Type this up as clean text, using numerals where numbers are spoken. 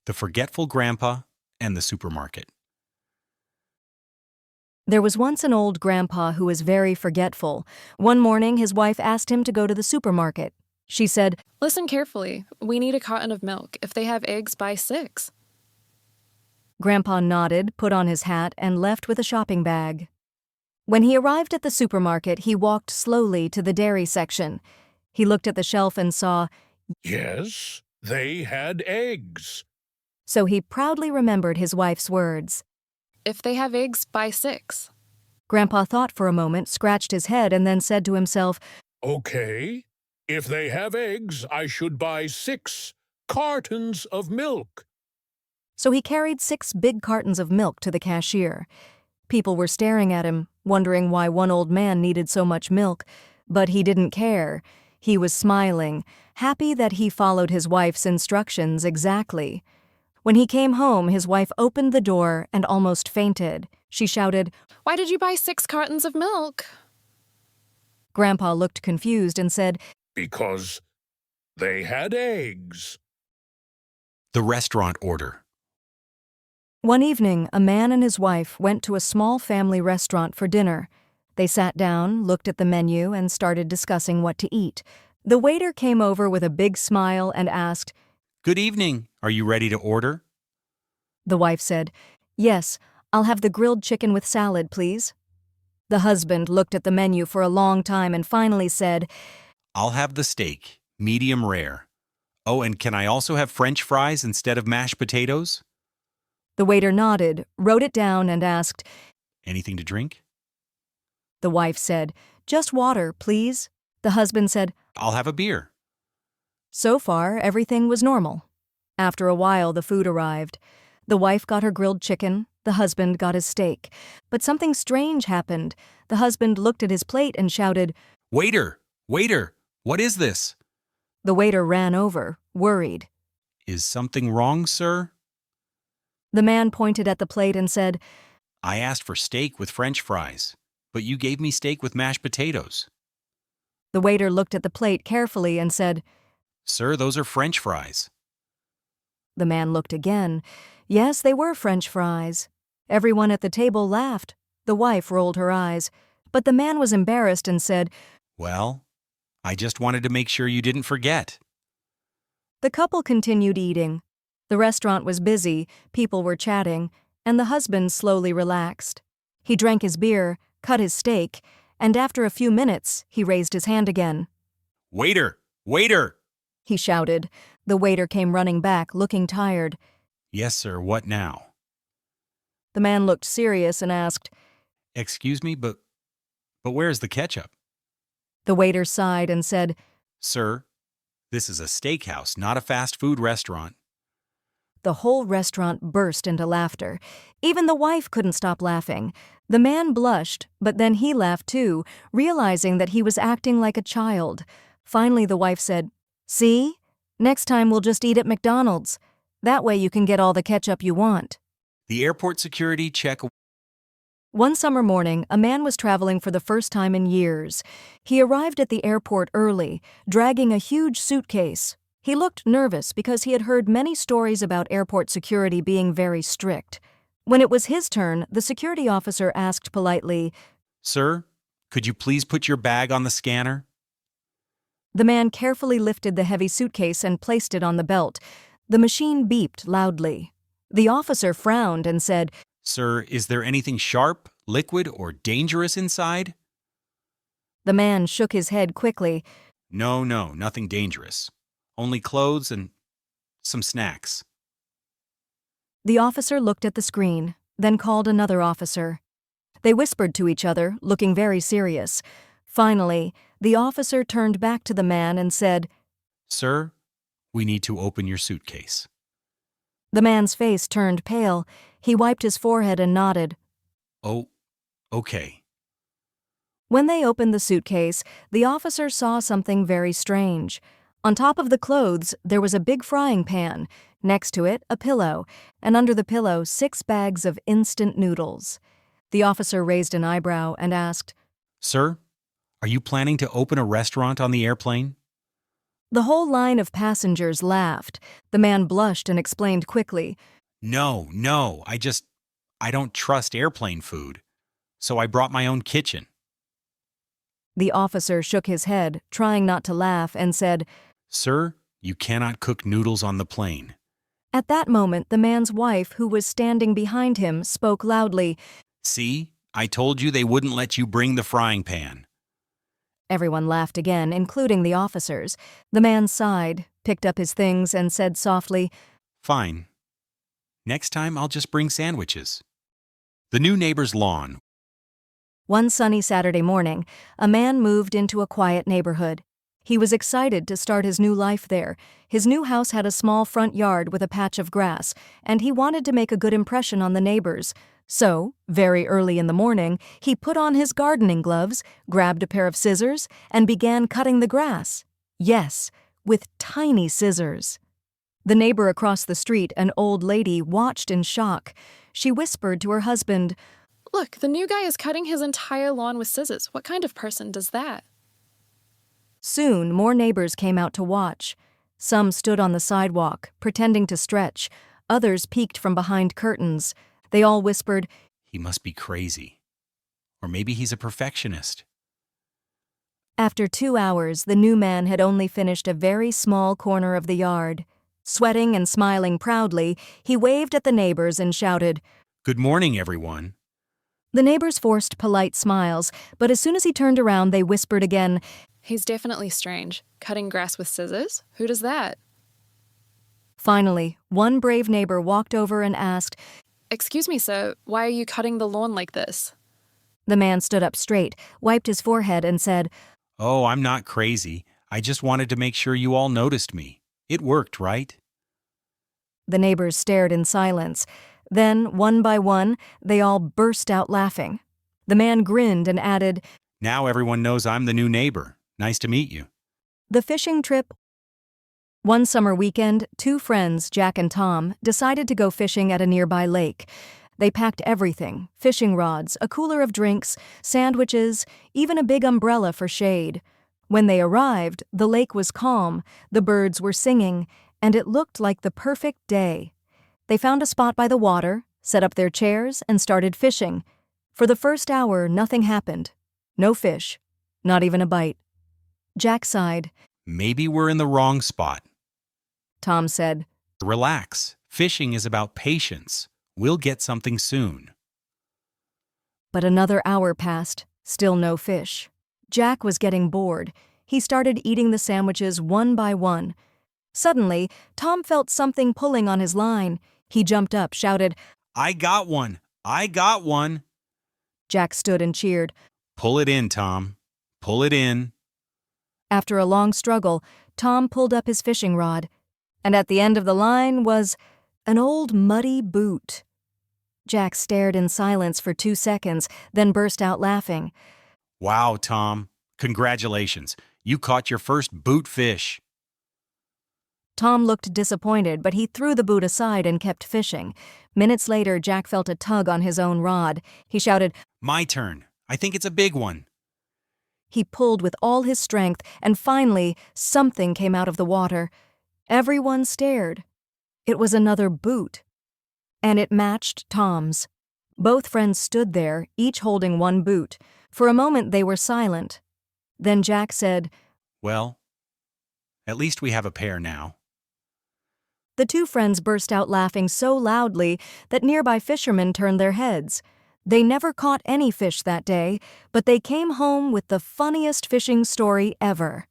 The Forgetful Grandpa and the Supermarket. There was once an old grandpa who was very forgetful. One morning, his wife asked him to go to the supermarket. She said, "Listen carefully. We need a carton of milk. If they have eggs, buy 6. Grandpa nodded, put on his hat, and left with a shopping bag. When he arrived at the supermarket, he walked slowly to the dairy section. He looked at the shelf and saw, Yes, they had eggs. so he proudly remembered his wife's words. If they have eggs, buy 6. Grandpa thought for a moment, scratched his head, and then said to himself, Okay, if they have eggs, I should buy 6 cartons of milk. So he carried 6 big cartons of milk to the cashier. People were staring at him, wondering why one old man needed so much milk, but he didn't care. He was smiling, happy that he followed his wife's instructions exactly. When he came home, his wife opened the door and almost fainted. She shouted, Why did you buy 6 cartons of milk? Grandpa looked confused and said, Because they had eggs. The restaurant order. One evening, a man and his wife went to a small family restaurant for dinner. They sat down, looked at the menu, and started discussing what to eat. The waiter came over with a big smile and asked, Good evening. Are you ready to order? The wife said, Yes, I'll have the grilled chicken with salad, please. The husband looked at the menu for a long time and finally said, I'll have the steak, medium rare. Oh, and can I also have French fries instead of mashed potatoes? The waiter nodded, wrote it down, and asked, Anything to drink? The wife said, Just water, please. The husband said, I'll have a beer. So far, everything was normal. After a while, the food arrived. The wife got her grilled chicken, the husband got his steak. But something strange happened. The husband looked at his plate and shouted, Waiter! Waiter! What is this? The waiter ran over, worried. Is something wrong, sir? The man pointed at the plate and said, I asked for steak with French fries, but you gave me steak with mashed potatoes. The waiter looked at the plate carefully and said, Sir, those are French fries. The man looked again. Yes, they were French fries. Everyone at the table laughed. The wife rolled her eyes. But the man was embarrassed and said, Well, I just wanted to make sure you didn't forget. The couple continued eating. The restaurant was busy, people were chatting, and the husband slowly relaxed. He drank his beer, cut his steak, and after a few minutes, he raised his hand again. Waiter! Waiter! He shouted. The waiter came running back, looking tired. Yes, sir, what now? The man looked serious and asked, Excuse me, but where's the ketchup? The waiter sighed and said, Sir, this is a steakhouse, not a fast food restaurant. The whole restaurant burst into laughter. Even the wife couldn't stop laughing. The man blushed, but then he laughed too, realizing that he was acting like a child. Finally, the wife said, See? Next time we'll just eat at McDonald's. That way you can get all the ketchup you want. The airport security check. One summer morning, a man was traveling for the first time in years. He arrived at the airport early, dragging a huge suitcase. He looked nervous because he had heard many stories about airport security being very strict. When it was his turn, the security officer asked politely, Sir, could you please put your bag on the scanner? The man carefully lifted the heavy suitcase and placed it on the belt. The machine beeped loudly. The officer frowned and said, Sir, is there anything sharp, liquid, or dangerous inside? The man shook his head quickly. No, nothing dangerous. Only clothes and some snacks. The officer looked at the screen, then called another officer. They whispered to each other, looking very serious. Finally, the officer turned back to the man and said, Sir, we need to open your suitcase. The man's face turned pale. He wiped his forehead and nodded. Oh, okay. When they opened the suitcase, the officer saw something very strange. On top of the clothes, there was a big frying pan. Next to it, a pillow, and under the pillow, 6 bags of instant noodles. The officer raised an eyebrow and asked, Sir, are you planning to open a restaurant on the airplane? The whole line of passengers laughed. The man blushed and explained quickly. No, I don't trust airplane food. So I brought my own kitchen. The officer shook his head, trying not to laugh, and said, Sir, you cannot cook noodles on the plane. At that moment, the man's wife, who was standing behind him, spoke loudly. See, I told you they wouldn't let you bring the frying pan. Everyone laughed again, including the officers. The man sighed, picked up his things, and said softly, Fine. Next time I'll just bring sandwiches. The new neighbor's lawn. One sunny Saturday morning, a man moved into a quiet neighborhood. He was excited to start his new life there. His new house had a small front yard with a patch of grass, and he wanted to make a good impression on the neighbors. So, very early in the morning, he put on his gardening gloves, grabbed a pair of scissors, and began cutting the grass. Yes, with tiny scissors. The neighbor across the street, an old lady, watched in shock. She whispered to her husband, Look, the new guy is cutting his entire lawn with scissors. What kind of person does that? Soon, more neighbors came out to watch. Some stood on the sidewalk, pretending to stretch. Others peeked from behind curtains. They all whispered, He must be crazy. Or maybe he's a perfectionist. After 2 hours, the new man had only finished a very small corner of the yard. Sweating and smiling proudly, he waved at the neighbors and shouted, Good morning, everyone. The neighbors forced polite smiles, but as soon as he turned around, they whispered again, He's definitely strange. Cutting grass with scissors? Who does that? Finally, one brave neighbor walked over and asked, Excuse me, sir, why are you cutting the lawn like this? The man stood up straight, wiped his forehead, and said, Oh, I'm not crazy. I just wanted to make sure you all noticed me. It worked, right? The neighbors stared in silence. Then, one by one, they all burst out laughing. The man grinned and added, Now everyone knows I'm the new neighbor. Nice to meet you. The fishing trip. One summer weekend, two friends, Jack and Tom, decided to go fishing at a nearby lake. They packed everything: fishing rods, a cooler of drinks, sandwiches, even a big umbrella for shade. When they arrived, the lake was calm, the birds were singing, and it looked like the perfect day. They found a spot by the water, set up their chairs, and started fishing. For the first hour, nothing happened. No fish. Not even a bite. Jack sighed. Maybe we're in the wrong spot. Tom said, Relax. Fishing is about patience. We'll get something soon. But another hour passed, still no fish. Jack was getting bored. He started eating the sandwiches one by one. Suddenly, Tom felt something pulling on his line. He jumped up, shouted, I got one! I got one! Jack stood and cheered. Pull it in, Tom. Pull it in. After a long struggle, Tom pulled up his fishing rod, and at the end of the line was an old muddy boot. Jack stared in silence for 2 seconds, then burst out laughing. Wow, Tom. Congratulations. You caught your first boot fish. Tom looked disappointed, but he threw the boot aside and kept fishing. Minutes later, Jack felt a tug on his own rod. He shouted, My turn. I think it's a big one. He pulled with all his strength, and finally, something came out of the water. Everyone stared. It was another boot. And it matched Tom's. Both friends stood there, each holding one boot. For a moment they were silent. Then Jack said, Well, at least we have a pair now. The two friends burst out laughing so loudly that nearby fishermen turned their heads. They never caught any fish that day, but they came home with the funniest fishing story ever.